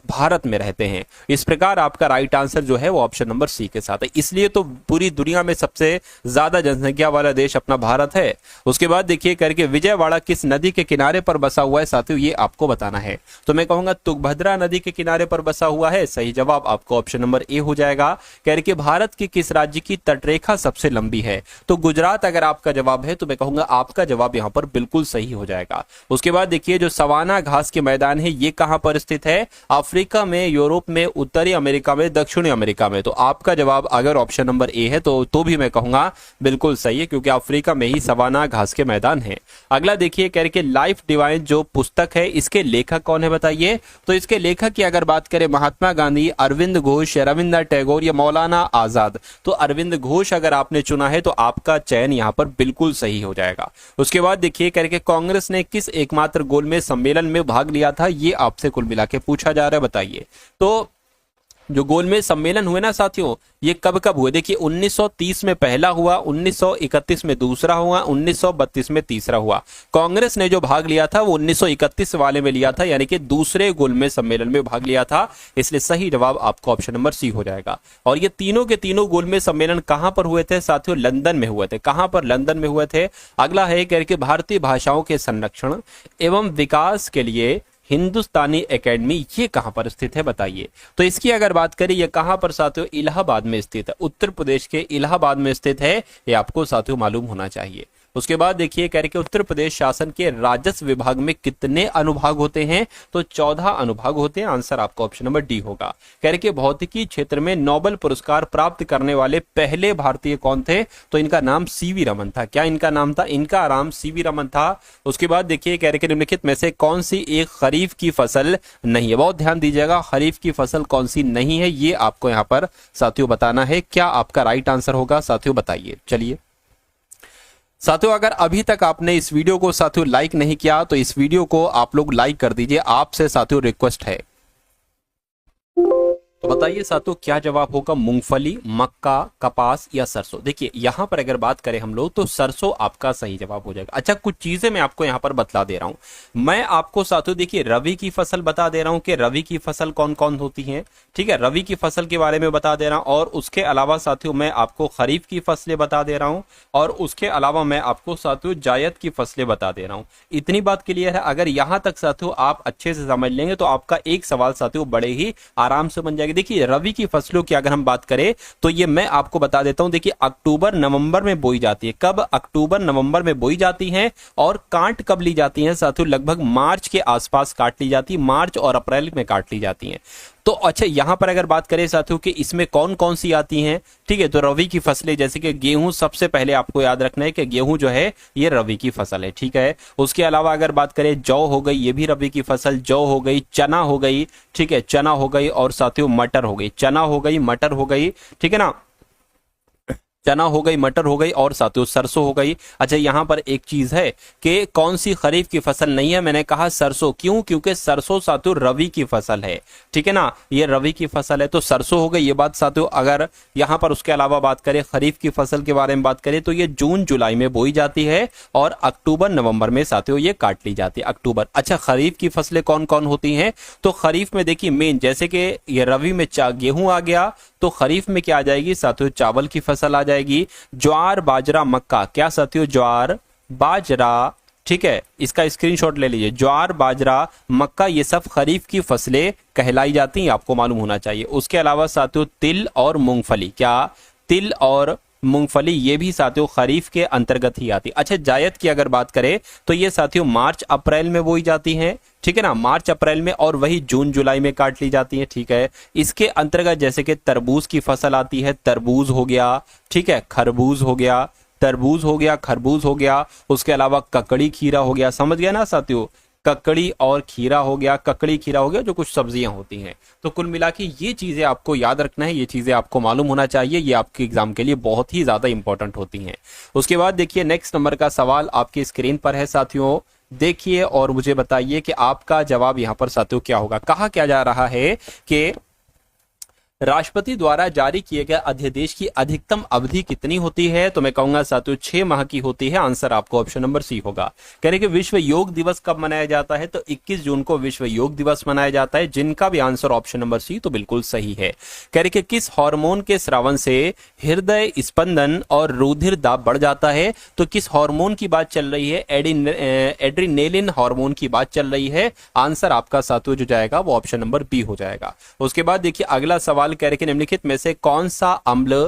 भारत में रहते हैं। इस प्रकार आपका राइट आंसर जो है वो ऑप्शन नंबर सी के साथ है। इसलिए तो पूरी दुनिया में सबसे ज्यादा जनसंख्या वाला देश अपना भारत है। उसके बाद देखिए करके विजयवाड़ा किस नदी के किनारे पर बसा हुआ है साथियों, ये आपको बताना है। तो मैं कहूंगा तुंगभद्रा नदी के किनारे पर बसा हुआ है। सही जवाब आपको ऑप्शन नंबर ए हो जाएगा। कह के भारत की किस राज्य की तटरेखा सबसे लंबी है, तो गुजरात अगर आपका जवाब है तो मैं कहूंगा आपका जवाब यहां पर बिल्कुल सही हो जाएगा। उसके बाद देखिए जो सवाना घास के मैदान है ये कहां पर स्थित है, अफ्रीका में, यूरोप में, उत्तरी अमेरिका में, दक्षिणी अमेरिका में। तो आपका जवाब अगर ऑप्शन नंबर ए है तो भी मैं कहूंगा बिल्कुल सही है, क्योंकि अफ्रीका में ही सवाना घास के मैदान है। अगला देखिए कह के लाइफ डिवाइन जो पुस्तक है इसके लेखक कौन है बताइए। तो इसके लेखक की अगर बात करें महात्मा गांधी, अरविंद घोष, रविंद्रनाथ टैगोर या मौलाना आजाद, तो अरविंद घोष अगर आपने चुना है तो आपका चयन यहां पर बिल्कुल सही हो जाएगा। उसके बाद देखिए करके कांग्रेस ने किस एकमात्र गोलमेज सम्मेलन में भाग लिया था, ये आपसे कुल मिला के पूछा जा रहा है बताइए। तो जो गोलमेज सम्मेलन हुए ना साथियों, ये कब कब हुए, देखिए 1930 में पहला हुआ, 1931 में दूसरा हुआ, 1932 में तीसरा हुआ। कांग्रेस ने जो भाग लिया था वो 1931 वाले में लिया था, यानी कि दूसरे गोलमेज सम्मेलन में भाग लिया था। इसलिए सही जवाब आपको ऑप्शन नंबर सी हो जाएगा। और ये तीनों के तीनों गोलमेज सम्मेलन कहां पर हुए थे साथियों, लंदन में हुए थे। कहां पर, लंदन में हुए थे। अगला है करके भारतीय भाषाओं के संरक्षण एवं विकास के लिए हिंदुस्तानी एकेडमी, ये कहां पर स्थित है बताइए। तो इसकी अगर बात करें ये कहां पर साथियों, इलाहाबाद में स्थित है, उत्तर प्रदेश के इलाहाबाद में स्थित है। ये आपको साथियों मालूम होना चाहिए। उसके बाद देखिए कह रहे कि उत्तर प्रदेश शासन के राजस्व विभाग में कितने अनुभाग होते हैं, तो 14 अनुभाग होते हैं। आंसर आपका ऑप्शन नंबर डी होगा। कह रहे कि भौतिकी क्षेत्र में नोबेल पुरस्कार प्राप्त करने वाले पहले भारतीय कौन थे, तो इनका नाम सीवी रमन था। क्या इनका नाम था, इनका नाम सीवी रमन था। उसके बाद देखिए कह रहे कि निम्नलिखित में से कौन सी एक खरीफ की फसल नहीं है, बहुत ध्यान दीजिएगा, खरीफ की फसल कौन सी नहीं है ये आपको यहां पर साथियों बताना है। क्या आपका राइट आंसर होगा साथियों बताइए। चलिए साथियों, अगर अभी तक आपने इस वीडियो को साथियों लाइक नहीं किया तो इस वीडियो को आप लोग लाइक कर दीजिए, आपसे साथियों रिक्वेस्ट है। तो बताइए साथियों क्या जवाब होगा, मूंगफली, मक्का, कपास या सरसों। देखिए यहां पर अगर बात करें हम लोग तो सरसों आपका सही जवाब हो जाएगा। अच्छा कुछ चीजें मैं आपको यहां पर बतला दे रहा हूं। मैं आपको साथियों देखिए रवि की फसल बता दे रहा हूं कि रवि की फसल कौन कौन होती है, ठीक है, रवि की फसल के बारे में बता दे रहा हूं। और उसके अलावा साथियों मैं आपको खरीफ की फसलें बता दे रहा हूं, और उसके अलावा मैं आपको साथियों जायद की फसलें बता दे रहा हूं। इतनी बात क्लियर है। अगर यहां तक साथियों आप अच्छे से समझ लेंगे तो आपका एक सवाल साथियों बड़े ही आराम से बन जाएगा। देखिए रवि की फसलों की अगर हम बात करें तो ये मैं आपको बता देता हूं। देखिए अक्टूबर नवंबर में बोई जाती है। कब, अक्टूबर नवंबर में बोई जाती है। और काट कब ली जाती है साथियों, लगभग मार्च के आसपास काट ली जाती है, मार्च और अप्रैल में काट ली जाती है। तो अच्छा यहां पर अगर बात करें साथियों कि इसमें कौन कौन सी आती हैं, ठीक है, तो रवि की फसलें जैसे कि गेहूं, सबसे पहले आपको याद रखना है कि गेहूं जो है ये रवि की फसल है, ठीक है। उसके अलावा अगर बात करें जौ हो गई, ये भी रवि की फसल, जौ हो गई, चना हो गई, ठीक है, चना हो गई, और साथियों मटर हो गई, चना हो गई, मटर हो गई, ठीक है ना, चना हो गई, मटर हो गई, और साथियों सरसों हो गई। अच्छा यहां पर एक चीज है कि कौन सी खरीफ की फसल नहीं है, मैंने कहा सरसों। क्यों, क्योंकि सरसों साथियों रवि की फसल है, ठीक है ना, ये रवि की फसल है तो सरसों हो गई, ये बात साथियों। अगर यहां पर उसके अलावा बात करें खरीफ की फसल के बारे में बात करें तो ये जून जुलाई में बोई जाती है और अक्टूबर नवंबर में साथियों ये काट ली जाती है, अक्टूबर। अच्छा खरीफ की फसलें कौन कौन होती हैं, तो खरीफ में देखिए मेन जैसे कि ये रवि में गेहूं आ गया, तो खरीफ में क्या आ जाएगी साथियों, चावल की फसल आ जाएगी। ज्वार, बाजरा, मक्का, क्या साथियों, ज्वार, बाजरा, ठीक है, इसका स्क्रीनशॉट ले लीजिए। ज्वार, बाजरा, मक्का, ये सब खरीफ की फसलें कहलाई जाती हैं, आपको मालूम होना चाहिए। उसके अलावा साथियों तिल और मूंगफली, क्या, तिल और मूंगफली, ये भी साथियों खरीफ के अंतर्गत ही आती है। अच्छा जायद की अगर बात करें तो ये साथियों मार्च अप्रैल में बोई जाती हैं, ठीक है ना, मार्च अप्रैल में, और वही जून जुलाई में काट ली जाती है, ठीक है। इसके अंतर्गत जैसे कि तरबूज की फसल आती है, तरबूज हो गया, ठीक है, खरबूज हो गया, तरबूज हो गया, खरबूज हो गया। उसके अलावा ककड़ी खीरा हो गया, समझ गया ना साथियों, ककड़ी और खीरा हो गया, ककड़ी खीरा हो गया, जो कुछ सब्जियां होती हैं। तो कुल मिला के ये चीजें आपको याद रखना है, ये चीजें आपको मालूम होना चाहिए, ये आपके एग्जाम के लिए बहुत ही ज्यादा इंपॉर्टेंट होती हैं। उसके बाद देखिए नेक्स्ट नंबर का सवाल आपकी स्क्रीन पर है साथियों, देखिए और मुझे बताइए कि आपका जवाब यहां पर साथियों क्या होगा। कहा क्या जा रहा है कि राष्ट्रपति द्वारा जारी किए गए अध्यादेश की अधिकतम अवधि कितनी होती है? तो मैं कहूंगा साथियों 6 माह की होती है। आंसर आपको ऑप्शन नंबर सी होगा। कह रहे कि विश्व योग दिवस कब मनाया जाता है? तो 21 जून को विश्व योग दिवस मनाया जाता है, जिनका भी आंसर ऑप्शन नंबर सी तो बिल्कुल सही है। कह रहे कि किस हार्मोन के स्रावन से हृदय स्पंदन और रुधिर दाब बढ़ जाता है? तो किस हार्मोन की बात चल रही है? एड्रीनेलिन हार्मोन की बात चल रही है। आंसर आपका साथियों जो जाएगा वो ऑप्शन नंबर बी हो जाएगा। उसके बाद देखिए अगला सवाल कह रहे कि निम्नलिखित में से कौन सा अम्ल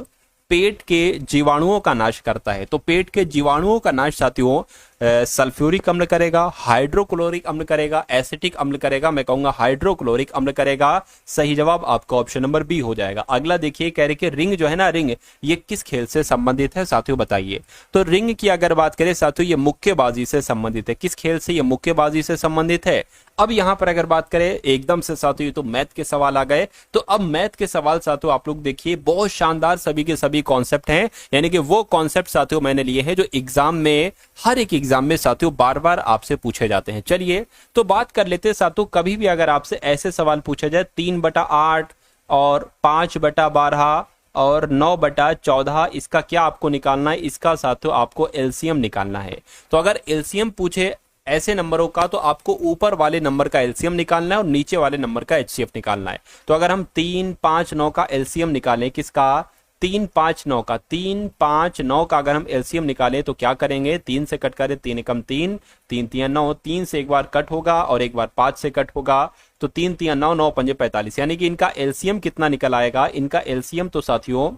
पेट के जीवाणुओं का नाश करता है? तो पेट के जीवाणुओं का नाश साथियों सल्फ्यूरिक अम्ल करेगा, हाइड्रोक्लोरिक अम्ल करेगा, एसिटिक अम्ल करेगा। मैं कहूंगा हाइड्रोक्लोरिक अम्ल करेगा। सही जवाब आपका ऑप्शन नंबर बी हो जाएगा। अगला देखिए कह रहे कि रिंग जो है ना, रिंग ये किस खेल से संबंधित है साथियों बताइए। तो रिंग की अगर बात करें साथियों ये मुक्केबाजी से संबंधित है। किस खेल से? ये मुक्केबाजी से संबंधित है। अब यहां पर अगर बात करें एकदम से साथियों तो मैथ के सवाल आ गए। तो अब मैथ के सवाल साथियों आप लोग देखिए बहुत शानदार सभी के सभी कॉन्सेप्ट हैं, यानी कि वो कॉन्सेप्ट साथियों मैंने लिए हैं जो एग्जाम में हर एक एग्जाम में साथियों बार बार आपसे पूछे जाते हैं। चलिए तो बात कर लेते हैं साथियों, कभी भी अगर आपसे ऐसे सवाल पूछा जाए 3/8 और 5/12 और 9/14, इसका क्या आपको निकालना है? इसका साथियों आपको एलसीएम निकालना है। तो अगर एलसीएम पूछे ऐसे नंबरों का तो आपको ऊपर वाले नंबर का एलसीएम निकालना है और नीचे वाले नंबर का एचसीएफ निकालना है। तो अगर हम 3, 5, 9 का एलसीएम निकालें, किसका? 3, 5, 9 का, 3, 5, 9 का अगर हम एलसीएम निकालें तो क्या करेंगे? 3 से कट करें, 3 एकम 3, 3 तिया 9, 3 से एक बार कट होगा और एक बार 5 से कट होगा, तो 3 तिया 9, 9 पंजे 45, यानी कि इनका एलसीएम कितना निकल आएगा? इनका एलसीएम तो साथियों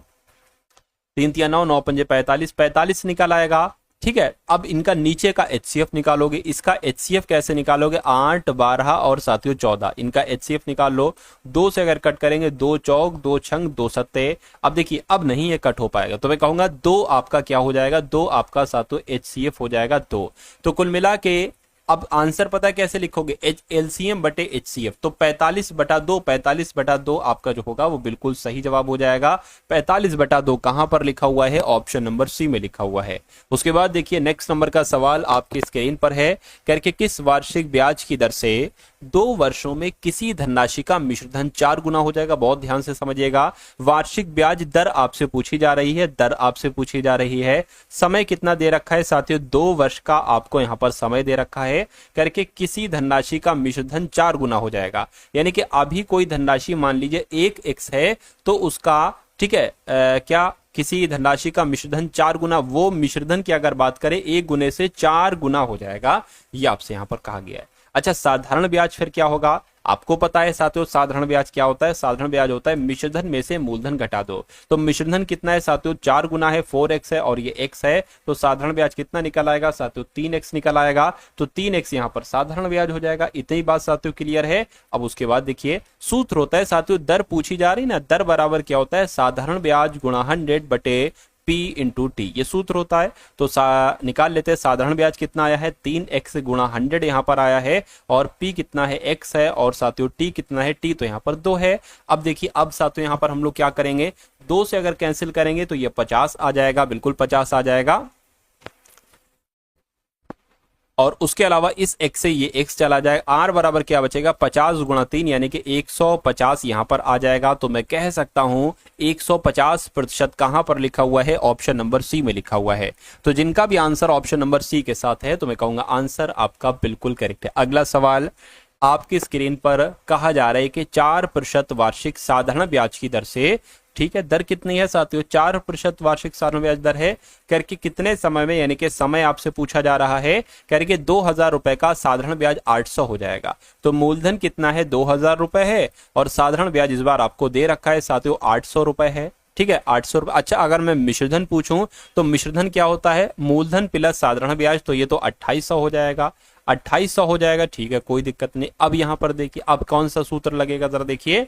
3 तिया 9, 9 पंजे 45, 45 निकल आएगा। ठीक है, अब इनका नीचे का एचसीएफ निकालोगे। इसका एचसीएफ कैसे निकालोगे? 8, 12 और साथियों 14, इनका एचसीएफ निकाल लो। 2 से अगर कट करेंगे 2 चौक, 2 छंग, 2 सत्ते। अब देखिए अब नहीं ये कट हो पाएगा, तो मैं कहूंगा 2 आपका क्या हो जाएगा? 2 आपका साथियों एचसीएफ हो जाएगा 2। तो कुल मिला के अब आंसर पता कैसे लिखोगे? एलसीएम बटे एचसीएफ। तो 45/2, 45/2 आपका जो होगा वो बिल्कुल सही जवाब हो जाएगा। 45/2 कहां पर लिखा हुआ है? ऑप्शन नंबर सी में लिखा हुआ है। उसके बाद देखिए नेक्स्ट नंबर का सवाल आपकी स्क्रीन पर है, करके किस वार्षिक ब्याज की दर से 2 वर्षों में किसी धनराशि का मिश्रधन 4 गुना हो जाएगा? बहुत ध्यान से समझिएगा। वार्षिक ब्याज दर आपसे पूछी जा रही है, दर आपसे पूछी जा रही है। समय कितना दे रखा है साथियों? 2 वर्ष का आपको यहां पर समय दे रखा है, करके किसी धनराशि का मिश्रधन 4 गुना हो जाएगा। यानी कि अभी कोई धनराशि मान लीजिए 1x है तो उसका, ठीक है, क्या किसी धनराशि का मिश्रधन 4 गुना, वो मिश्रधन की अगर बात करें 1 गुने से 4 गुना हो जाएगा, ये आपसे यहां पर कहा गया है। अच्छा साधारण ब्याज फिर क्या होगा? आपको पता है साथियों साधारण ब्याज क्या होता है? साधारण ब्याज होता है मिश्रधन में से मूलधन घटा दो। तो मिश्रधन कितना है साथियों? 4 गुना है, 4x है और ये x है, तो साधारण ब्याज कितना निकल आएगा साथियों? 3x निकल आएगा। तो 3x यहाँ पर साधारण ब्याज हो जाएगा। इतनी बात साथियों क्लियर है। अब उसके बाद देखिए सूत्र होता है साथियों, दर पूछी जा रही ना, दर बराबर क्या होता है? साधारण ब्याज गुणा 100 बटे P इंटू टी, ये सूत्र होता है। तो निकाल लेते हैं साधारण ब्याज कितना आया है? 3x गुणा 100 यहाँ पर आया है, और P कितना है? x है, और साथियों T कितना है? T तो यहाँ पर 2 है। अब देखिए अब साथियों यहाँ पर हम लोग क्या करेंगे? 2 से अगर कैंसिल करेंगे तो ये 50 आ जाएगा, बिल्कुल 50 आ जाएगा। और उसके अलावा इस x से ये x चला जाएगा। r बराबर क्या बचेगा? 50 गुणा 3 यानी कि 150 यहां पर आ जाएगा। तो मैं कह सकता हूं 150% कहां पर लिखा हुआ है? ऑप्शन नंबर सी में लिखा हुआ है। तो जिनका भी आंसर ऑप्शन नंबर सी के साथ है तो मैं कहूंगा आंसर आपका बिल्कुल करेक्ट है। अगला सवाल आपकी स्क्रीन पर कहा जा रहा है कि 4% वार्षिक साधारण ब्याज की दर से, ठीक है, दर कितनी है साथियों? 4% वार्षिक साधारण ब्याज दर है, करके कितने समय में, यानी कि समय आपसे पूछा जा रहा है, करके 2000 रुपए का साधारण ब्याज 800 हो जाएगा। तो मूलधन कितना है? 2000 रुपए है, और साधारण ब्याज इस बार आपको दे रखा है साथियों 800 रुपए है। ठीक है, 800 रुपए। अच्छा अगर मैं मिश्रधन पूछूं तो मिश्रधन क्या होता है? मूलधन प्लस साधारण ब्याज, तो ये तो 2800 हो जाएगा, 2800 हो जाएगा। ठीक है, कोई दिक्कत नहीं। अब यहां पर देखिए अब कौन सा सूत्र लगेगा, जरा देखिए,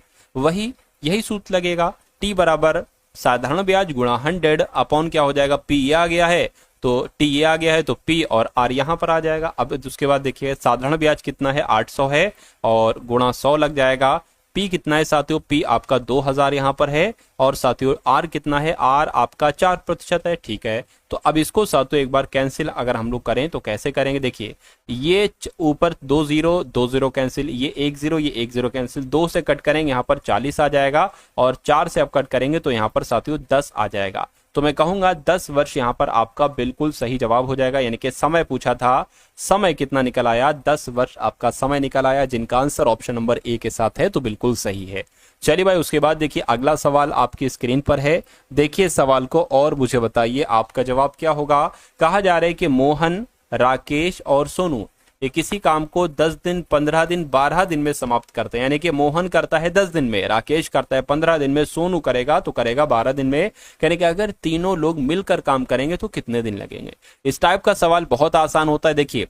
यही सूत्र लगेगा। टी बराबर साधारण ब्याज गुणा 100 अपॉन क्या हो जाएगा? P आ गया है, तो टी ये आ गया है, तो पी और आर यहाँ पर आ जाएगा। अब उसके बाद देखिए साधारण ब्याज कितना है, 800 है, और गुणा 100 लग जाएगा। पी कितना है साथियों, पी आपका 2000 यहाँ पर है, और साथियों आर कितना है, आर आपका 4% है। ठीक है, तो अब इसको साथियों एक बार कैंसिल अगर हम लोग करें तो कैसे करेंगे, देखिए ये ऊपर 2 0 2 0 कैंसिल, ये 1 0 ये 1 0 कैंसिल, 2 से कट करेंगे यहाँ पर 40 आ जाएगा, और 4 से अब कट करेंगे तो यहाँ पर साथियों 10 आ जाएगा। तो मैं कहूंगा 10 वर्ष यहाँ पर आपका बिल्कुल सही जवाब हो जाएगा। यानी कि समय पूछा था, समय कितना निकल आया, 10 वर्ष आपका समय निकल आया, जिनका आंसर ऑप्शन नंबर ए के साथ है, तो बिल्कुल सही है। चलिए भाई, उसके बाद देखिए अगला सवाल आपकी स्क्रीन पर है। देखिए सवाल को और मुझे बताइए आपका जवाब क्या होगा। कहा जा रहा है कि मोहन, राकेश और सोनू ये किसी काम को 10 दिन, 15 दिन, 12 दिन में समाप्त करते हैं। यानी कि मोहन करता है 10 दिन में, राकेश करता है 15 दिन में, सोनू करेगा तो करेगा 12 दिन में। कहने कि अगर तीनों लोग मिलकर काम करेंगे तो कितने दिन लगेंगे। इस टाइप का सवाल बहुत आसान होता है। देखिए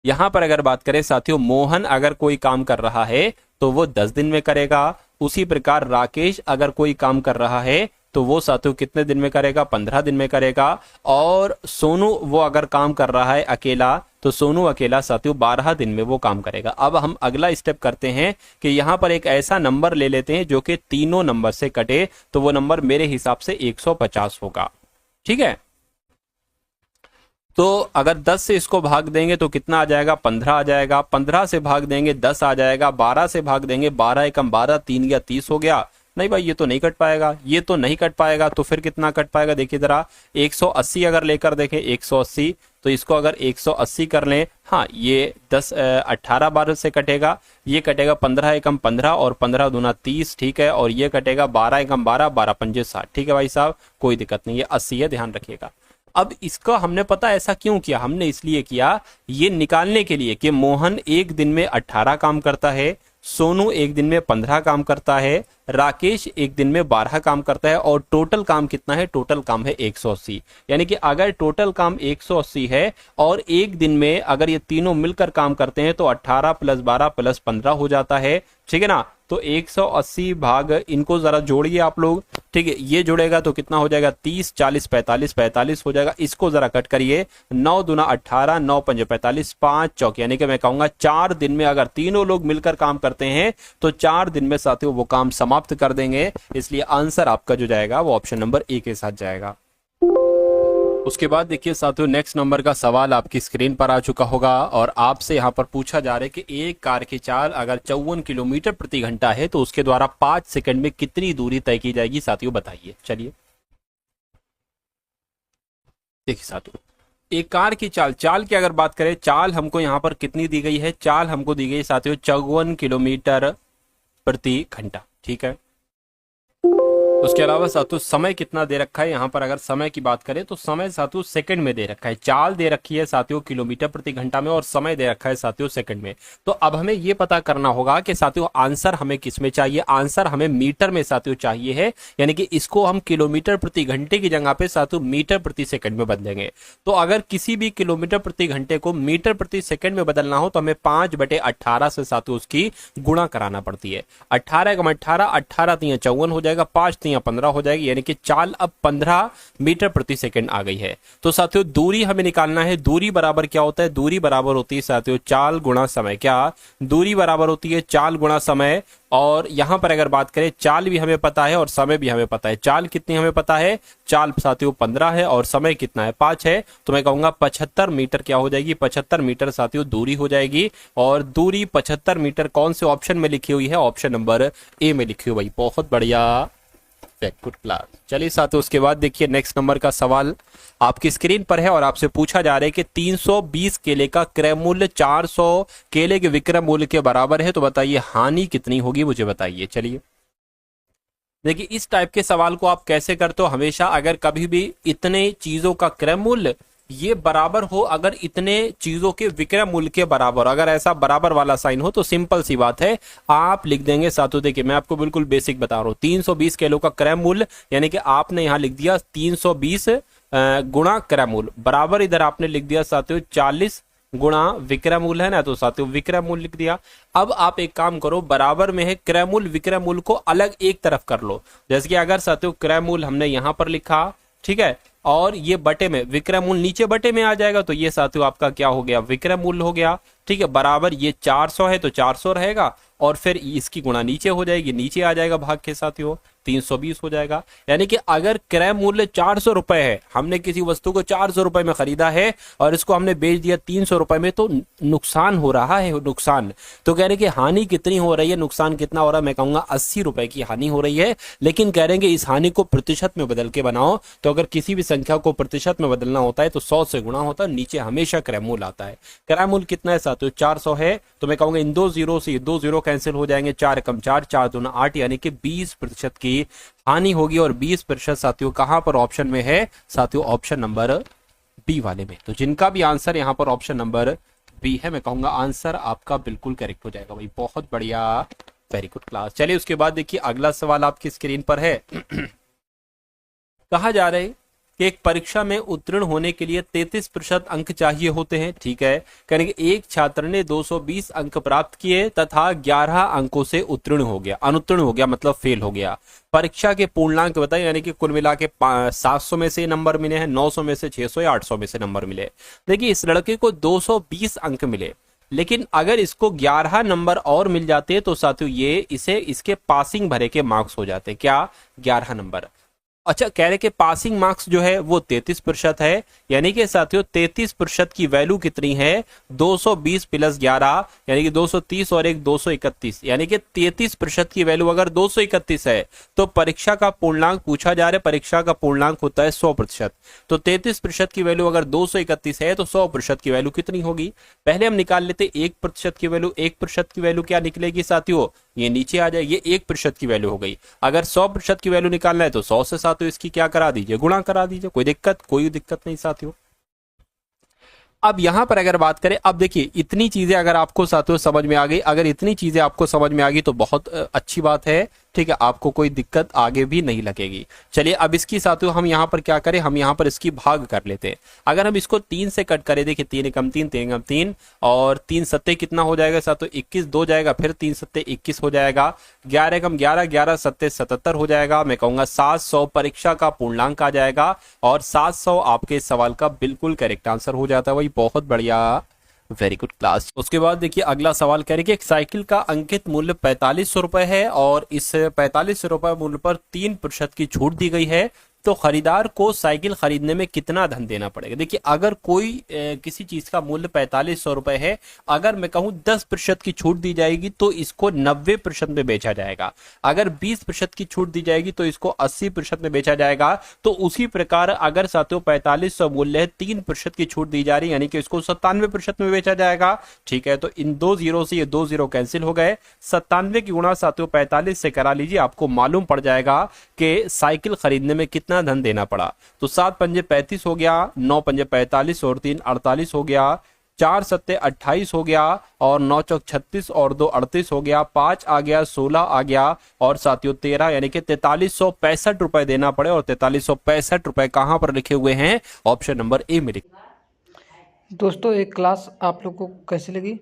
यहां पर अगर बात करें साथियों, मोहन अगर कोई काम कर रहा है तो वो 10 दिन में करेगा। उसी प्रकार राकेश अगर कोई काम कर रहा है तो वो साथियों कितने दिन में करेगा, 15 दिन में करेगा। और सोनू वो अगर काम कर रहा है अकेला तो सोनू अकेला साथियों 12 दिन में वो काम करेगा। अब हम अगला स्टेप करते हैं कि यहां पर एक ऐसा नंबर ले लेते हैं जो कि तीनों नंबर से कटे, तो वो नंबर मेरे हिसाब से 150 होगा। ठीक है, तो अगर 10 से इसको भाग देंगे तो कितना आ जाएगा, 15 आ जाएगा। 15 से भाग देंगे 10 आ जाएगा। 12 से भाग देंगे 12 एकम 12, 3 या 30 हो गया। नहीं भाई ये तो नहीं कट पाएगा, ये तो नहीं कट पाएगा। तो फिर कितना कट पाएगा, देखिए जरा 180 अगर लेकर देखें 180, तो इसको अगर 180 कर लें, हाँ ये 18 12 से कटेगा, ये कटेगा 15 एकम 15 और 15 दूना 30। ठीक है, और ये कटेगा 12 एकम 12, 12 पंजे 60। ठीक है भाई साहब, कोई दिक्कत नहीं है, 80 है, ध्यान रखिएगा। अब इसका हमने पता ऐसा क्यों किया, हमने इसलिए किया ये निकालने के लिए कि मोहन एक दिन में 18 काम करता है, सोनू एक दिन में 15 काम करता है, राकेश एक दिन में 12 काम करता है, और टोटल काम कितना है, टोटल काम है 180। यानी कि अगर टोटल काम 180 है और एक दिन में अगर ये तीनों मिलकर काम करते हैं तो 18 + 12 + 15 हो जाता है। ठीक है ना, तो 180 भाग, इनको जरा जोड़िए आप लोग। ठीक है, ये जुड़ेगा तो कितना हो जाएगा, 30 40 45 45 हो जाएगा। इसको जरा कट करिए, 9 दूना 18, 9 पंजे 45, 5 चौक, यानी कि मैं कहूंगा 4 दिन में अगर तीनों लोग मिलकर काम करते हैं तो 4 दिन में साथियों वो काम समाप्त कर देंगे। इसलिए आंसर आपका जो जाएगा वो ऑप्शन नंबर ए के साथ जाएगा। उसके बाद देखिए साथियों नेक्स्ट नंबर का सवाल आपकी स्क्रीन पर आ चुका होगा, और आपसे यहाँ पर पूछा जा रहा है कि एक कार की चाल अगर 54 किलोमीटर प्रति घंटा है तो उसके द्वारा 5 सेकंड में कितनी दूरी तय की जाएगी, साथियों बताइए। चलिए देखिए साथियों, एक कार की चाल की अगर बात करें, चाल हमको यहाँ पर कितनी दी गई है, चाल हमको दी गई साथियों 54 किलोमीटर प्रति घंटा। ठीक है, उसके अलावा साथियों समय कितना दे रखा है, यहाँ पर अगर समय की बात करें तो समय साथियों सेकंड में दे रखा है। चाल दे रखी है साथियों किलोमीटर प्रति घंटा में, और समय दे रखा है साथियों सेकंड में। तो अब हमें ये पता करना होगा कि साथियों आंसर हमें किस में चाहिए। आंसर हमें मीटर में साथियों चाहिए है, यानी कि इसको हम किलोमीटर प्रति घंटे की जगह पे साथियों मीटर प्रति सेकंड में बदलेंगे। तो अगर किसी भी किलोमीटर प्रति घंटे को मीटर प्रति सेकंड में बदलना हो तो हमें 5/18 से साथियों उसकी गुणा कराना पड़ती है। 18 एकम 18, 18 3 54 हो जाएगा, 5 3 15 हो जाएगी, यानी कि चाल अब 15 मीटर प्रति सेकंड आ गई है। तो साथियों दूरी हमें निकालना है। दूरी बराबर क्या होता है, दूरी बराबर होती है साथियों चाल गुणा समय। क्या दूरी बराबर होती है, चाल गुणा समय। और यहां पर अगर बात करें, चाल भी हमें पता है और समय भी हमें पता है। चाल कितनी हमें पता है, चाल साथियों 15 है और समय कितना है 5 है। तो मैं कहूंगा 75 मीटर क्या हो जाएगी, 75 मीटर साथियों दूरी हो जाएगी। और दूरी 75 मीटर कौन से ऑप्शन में लिखी हुई है, ऑप्शन नंबर ए में लिखी हुई। बहुत बढ़िया, गुड क्लास। चलिए साथियों उसके बाद देखिए नेक्स्ट नंबर का सवाल आपकी स्क्रीन पर है, और आपसे पूछा जा रहा है कि 320 केले का क्रय मूल्य 400 केले के विक्रय मूल्य के बराबर है, तो बताइए हानि कितनी होगी, मुझे बताइए। चलिए देखिए इस टाइप के सवाल को आप कैसे करते हो, हमेशा अगर कभी भी इतने चीजों का क्रय मूल्य ये बराबर हो, अगर इतने चीजों के विक्रय मूल्य के बराबर, अगर ऐसा बराबर वाला साइन हो तो सिंपल सी बात है आप लिख देंगे साथियों। देखिए मैं आपको बिल्कुल बेसिक बता रहा हूं, 320 किलो का क्रय मूल्य, यानी कि आपने यहां लिख दिया 320 गुणा क्रय मूल्य, बराबर इधर आपने लिख दिया साथियों 40 गुणा विक्रय मूल्य है ना, तो साथियों विक्रय मूल्य लिख दिया। अब आप एक काम करो, बराबर में है क्रय मूल्य विक्रय मूल्य को अलग एक तरफ कर लो। जैसे कि अगर साथियों क्रय मूल्य हमने यहां पर लिखा, ठीक है, और ये बटे में विक्रय मूल्य नीचे बटे में आ जाएगा, तो ये साथियों आपका क्या हो गया, विक्रय मूल्य हो गया। ठीक है, बराबर ये 400 है तो 400 रहेगा, और फिर इसकी गुणा नीचे हो जाएगी, नीचे आ जाएगा भाग के साथियों 320 हो जाएगा। यानी कि अगर क्रय मूल्य 400 रुपए है, हमने किसी वस्तु को 400 रुपए में खरीदा है और इसको हमने बेच दिया 300 रुपए में, तो नुकसान हो रहा है, नुकसान। तो कह रहे कि हानि कितनी हो रही है, नुकसान कितना हो रहा है, मैं कहूंगा 80 रुपए की हानि हो रही है। लेकिन कह रहे हैं कि इस हानि को प्रतिशत में बदल के बनाओ, तो अगर किसी भी संख्या को प्रतिशत में बदलना होता है तो 100 से गुणा होता है, नीचे हमेशा क्रय मूल्य आता है। क्रय मूल्य कितना है साथियों, 400 है, तो मैं कहूंगा इन 2 जीरो से 2 जीरो कैंसिल हो जाएंगे, 4 कम 4, 4 दूना 8, यानी कि 20% की हानि होगी। और 20% साथियों कहां पर ऑप्शन में है साथियों, ऑप्शन नंबर बी वाले में। तो जिनका भी आंसर यहां पर ऑप्शन नंबर बी है, मैं कहूंगा आंसर आपका बिल्कुल करेक्ट हो जाएगा भाई, बहुत बढ़िया, वेरी गुड क्लास। चलिए उसके बाद देखिए अगला सवाल आपकी स्क्रीन पर है। कहा जा रहा है कि एक परीक्षा में उत्तीर्ण होने के लिए 33% अंक चाहिए होते हैं। ठीक है, कहेंगे एक छात्र ने 220 अंक प्राप्त किए तथा 11 अंकों से उत्तीर्ण हो गया, अनुत्तीर्ण हो गया मतलब फेल हो गया। परीक्षा के पूर्णांक बताए, यानी कि कुल मिला के 700 में से नंबर मिले हैं, 900 में से 600 या 800 में से नंबर मिले। देखिए इस लड़के को 220 अंक मिले, लेकिन अगर इसको 11 नंबर और मिल जाते तो साथियों ये इसे इसके पासिंग भरे के मार्क्स हो जाते। क्या, 11 नंबर। अच्छा, कह रहे कि पासिंग मार्क्स जो है वो 33% है, यानी कि साथियों 33% की वैल्यू कितनी है, 220 प्लस 11 यानी कि 230 और एक 231, यानी कि 33% की वैल्यू अगर 231 है तो परीक्षा का पूर्णांक पूछा जा रहा है, परीक्षा का पूर्णांक होता है 100%। तो 33% की वैल्यू अगर 231 है तो 100% की वैल्यू कितनी होगी, पहले हम निकाल लेते 1% की वैल्यू। 1% की वैल्यू क्या निकलेगी साथियों, ये नीचे आ जाए, ये 1% की वैल्यू हो गई। अगर 100% की वैल्यू निकालना है तो 100 से साथियों इसकी क्या करा दीजिए, गुणा करा दीजिए, कोई दिक्कत नहीं साथियों। अब यहां पर अगर बात करें, अब देखिए इतनी चीजें अगर आपको साथियों समझ में आ गई, अगर इतनी चीजें आपको समझ में आ गई तो बहुत अच्छी बात है। ठीक है, आपको कोई दिक्कत आगे भी नहीं लगेगी। चलिए अब इसकी साथियों हम यहाँ पर क्या करें, हम यहाँ पर इसकी भाग कर लेते हैं। अगर हम इसको 3 से कट करें, देखिए 3 एकम 3, 3 एकम 3 और 3 सत्ते कितना हो जाएगा साथियों, 21, 2 जाएगा, फिर 3 सत्ते 21 हो जाएगा, 11 एकम 11, 11 सत्ते 77 हो जाएगा। मैं कहूंगा 700 परीक्षा का पूर्णांक आ जाएगा और 700 आपके सवाल का बिल्कुल करेक्ट आंसर हो जाता है। वही बहुत बढ़िया, वेरी गुड क्लास। उसके बाद देखिए अगला सवाल कह रहे कि एक साइकिल का अंकित मूल्य 4500 रुपए है और इस 4500 रुपए मूल्य पर 3% की छूट दी गई है, तो खरीदार को साइकिल खरीदने में कितना धन देना पड़ेगा। देखिए अगर कोई किसी चीज का मूल्य 4500 रुपए है, अगर मैं कहूं 10% की छूट दी जाएगी तो इसको 90% में बेचा जाएगा। अगर 20% की छूट दी जाएगी तो इसको 80% में बेचा जाएगा। तो उसी प्रकार अगर साथियों 4500 मूल्य है, 3% की छूट दी जा रही है, यानी कि इसको 97% में बेचा जाएगा। ठीक है, तो इन 2 जीरो से ये 2 जीरो कैंसिल हो गए, 97 की गुणा साथियों 45 से करा लीजिए, आपको मालूम पड़ जाएगा कि साइकिल खरीदने में कितना धन देना पड़ा। तो 7 पंजे 35 हो गया, 9 पंजे 45 और 3 48 हो गया, 4 सत्ते 28 हो गया और 9 चौक 36 और 2 38 हो गया, 5 आ गया, 16 आ गया और साथियों 13, यानी कि 4365 रुपए देना पड़े। और 4365 रुपए कहां पर लिखे हुए हैं, ऑप्शन नंबर ए में लिखे। दोस्तों एक क्लास आप लोग को कैसी लगी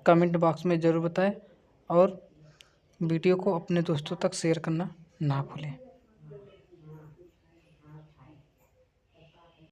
कमेंट बॉक्स में ज़रूर बताएं और वीडियो को अपने दोस्तों तक शेयर करना ना भूलें।